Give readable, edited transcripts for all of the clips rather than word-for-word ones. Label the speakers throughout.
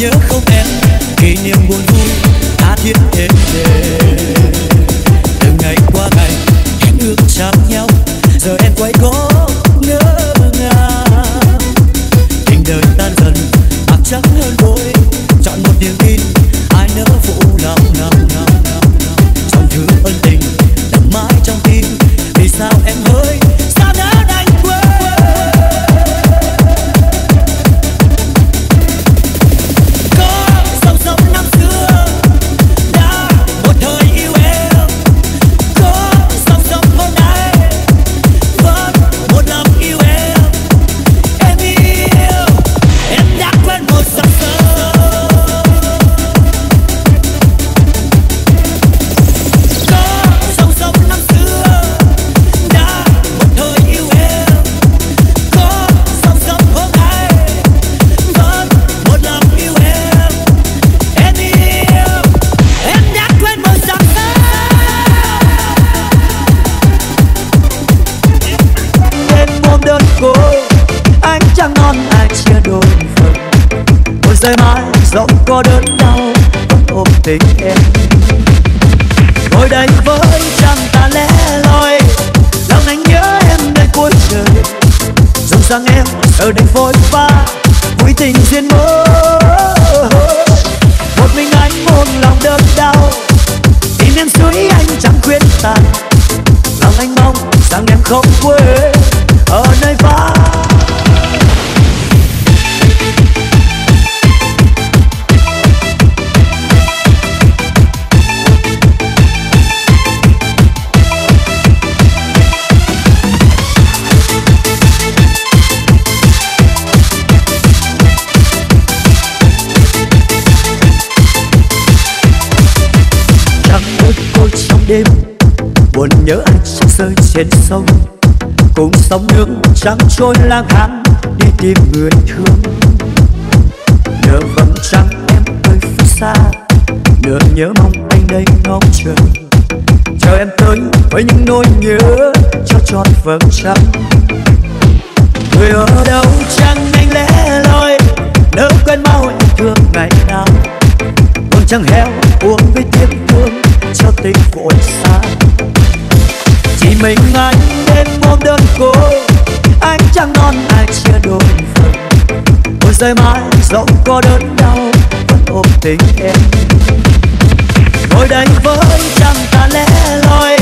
Speaker 1: nhớ không em, kỷ niệm buồn vui tha thiết êm đềm. Từng ngày qua ngày em ước chạm nhau, giờ em quay có ngỡ ngàng. Tình đời tan dần bạc trắng hơn vội, chọn một niềm tin ai nỡ phụ lòng lòng lòng lòng. Dòng thứ ân tình đậm mãi trong tim, vì sao em hỡi sao nỡ đành quên. Có dòng sông năm xưa đã một thời yêu em, có dòng sông hôm nay vẫn một lòng yêu em. Em yêu em đã quên một dòng sông. Có dòng sông năm xưa đã một thời yêu em, có dòng sông hôm nay vẫn một lòng yêu em. Em yêu em đã quên một dòng sông. Đêm hôm đơn côi anh chẳng non ai chia đôi phần, một giây mai dẫu có đớn đau vẫn ôm tình em. Ngồi đây với trăng ta lẻ loi, lòng anh nhớ em nơi cuối trời. Dòng sang em ở đây phôi pha vui tình duyên mơ. Một mình anh một lòng đớn đau, tìm em suối anh chẳng khuyên tàn. Lòng anh mong rằng em không quên ở nơi pha. Đêm buồn nhớ anh sẽ rơi trên sông, cùng sóng nước trắng trôi lang thang đi tìm người thương. Nửa vầng trăng em ơi phía xa, nửa nhớ mong anh đây ngóng chờ, chờ em tới với những nỗi nhớ cho tròn vầng trăng. Người ở đâu chẳng anh lẻ loi, nỡ quên mau yêu thương ngày nào. Vầng trăng heo uống với tiếng thương cho tình vội xa. Chỉ mình anh đêm hôm đơn côi, anh chẳng non ai chia đôi phần, một giây mai dẫu có đớn đau vẫn ôm tình em. Ngồi đây với trăng ta lẻ loi,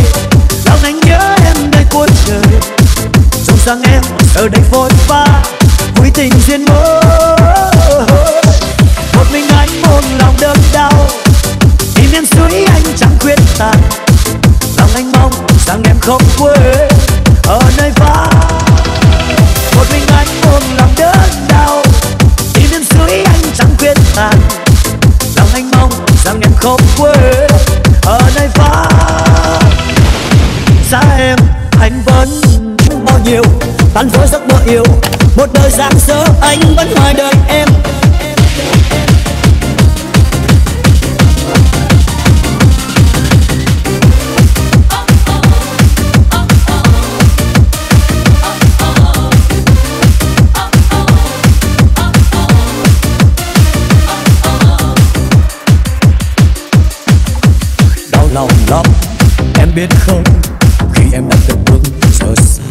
Speaker 1: lòng anh nhớ em nơi cuối trời. Dòng sang em ở đây phôi pha vui tình duyên mơ. Một mình anh một lòng đớn đau, tìm em suối anh chẳng khuyên tàn. Lòng anh mong rằng em không quên ở nơi pha. Một mình anh một lòng đớn đau, tìm em suối anh chẳng khuyên tàn. Lòng anh mong rằng em không quên ở nơi pha. Xa em anh vẫn bao nhiêu tan vỡ giấc mơ yêu, một đời giang dở anh vẫn hoài đợi em. Lòng lắm em biết không, khi em đã từng bước rời xa.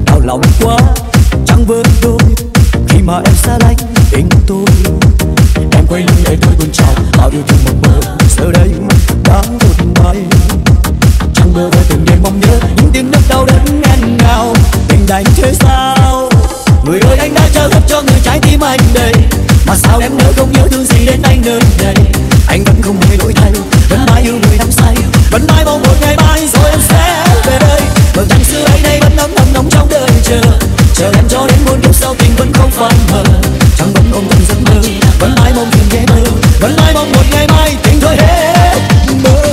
Speaker 1: Đau lòng quá chẳng vơi đôi, khi mà em xa lánh tình tôi. Em quay lưng để tôi buồn chào bao yêu thương một bờ, giờ đây đã vụt bay. Chẳng bờ với từng đêm mong nhớ những tiếng nước đau đớn nghẹn ngào. Tình đành thế sao người ơi, anh đã chờ cho người trái tim anh đầy, mà sao em nỡ không nhớ thương gì đến anh nơi đây. Anh vẫn không hề đổi thay, vẫn mãi yêu người đắm say, vẫn mãi mong một ngày mai rồi em sẽ về đây. Vầng trăng xưa ấy nay vẫn ấm thầm nóng trong đời chờ, chờ em cho đến muôn kiếp sau tình vẫn không phai mờ. Trăng vẫn ôm từng giấc mơ, vẫn mãi mong tìm ghé mơ, vẫn mãi mong một ngày mai tình thôi hết mơ.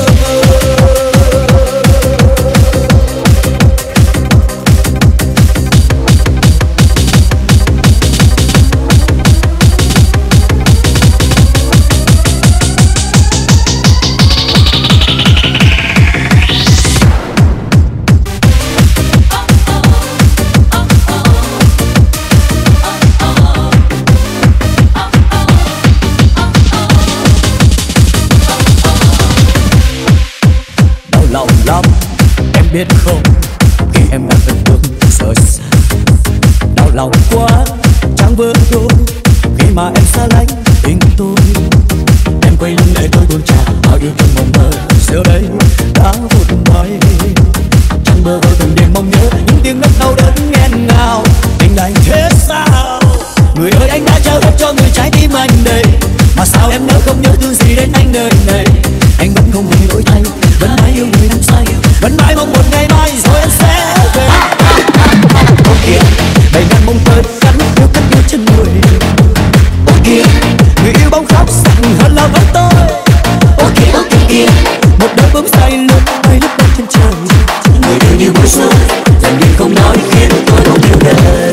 Speaker 1: biết không, khi em đã từng bước rời xa, đau lòng quá chẳng vừa thôi khi mà em xa lánh tình tôi. Em quay lưng để tôi tuôn tràn bao yêu thương mộng mơ, giờ đây đã vụt bay. Chẳng bờ vơi từng đêm mong nhớ những tiếng nấc đau đớn nghẹn ngào. Tình đành thế sao? Người ơi anh đã trao hết cho người trái tim anh đây, mà sao em nỡ không nhớ thương gì đến anh đời này? Anh vẫn không hề đổi thay, vẫn mãi yêu người đắm say, vẫn mãi mong một ngày mai rồi em sẽ về. Ô kìa, bầy ngàn mong tới cắn yêu cất yêu chân người. Ô kìa, người yêu bóng khóc rằng hơn là với tôi. Ô kìa, một đôi bướm say lướt bay lướt bay trên trời. Người yêu như bối rối, dần đi không nói khiến tôi không yêu đời.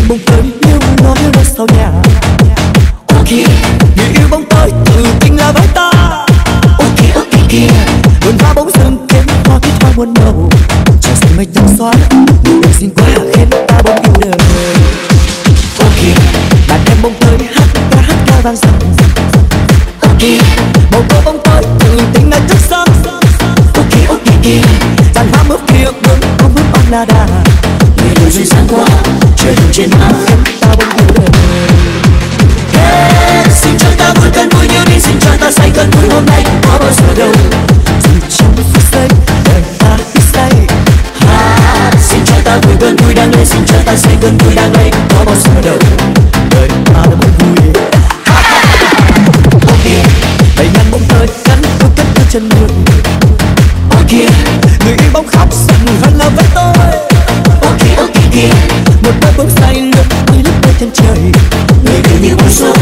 Speaker 1: Bóng tới yêu nó ra sau nhà. Ô kìa, người yêu bóng tới tự tình là với ta. Ô kìa, vườn hoa bóng rừng kết hoa kết hoa muôn màu. Trời xanh mây trắng xóa, nụ cười xinh quá khiến ta bỗng yêu đời. Ô kìa, đàn em bóng tới hát ca vang dần. Ô kìa, bầu trời bóng tới tự tình là chất xám. Ô kìa, đàn hoa mướp kia bước không bước on la đà. Người yêu duyên dáng quá, trời trên má khiến ta bỗng yêu đời. Hey, xin cho ta vui cơn vui như đi, xin cho ta say cơn vui hôm nay có bao giờ đâu. Dù trong phút giây đời ta ít say. Xin cho ta vui cơn vui đang lên, xin cho ta say cơn vui đang đây có bao giờ đâu. Đời ta đã bỗng vui. Ô kìa, bầy ngàn bóng tới cắn yêu cất yêu chân người. Ô kìa, người yêu bóng khóc rằng hơn là với tôi. Ô kìa, một đôi bóng say lướt bay lướt bay trên trời. Người yêu như bối rối,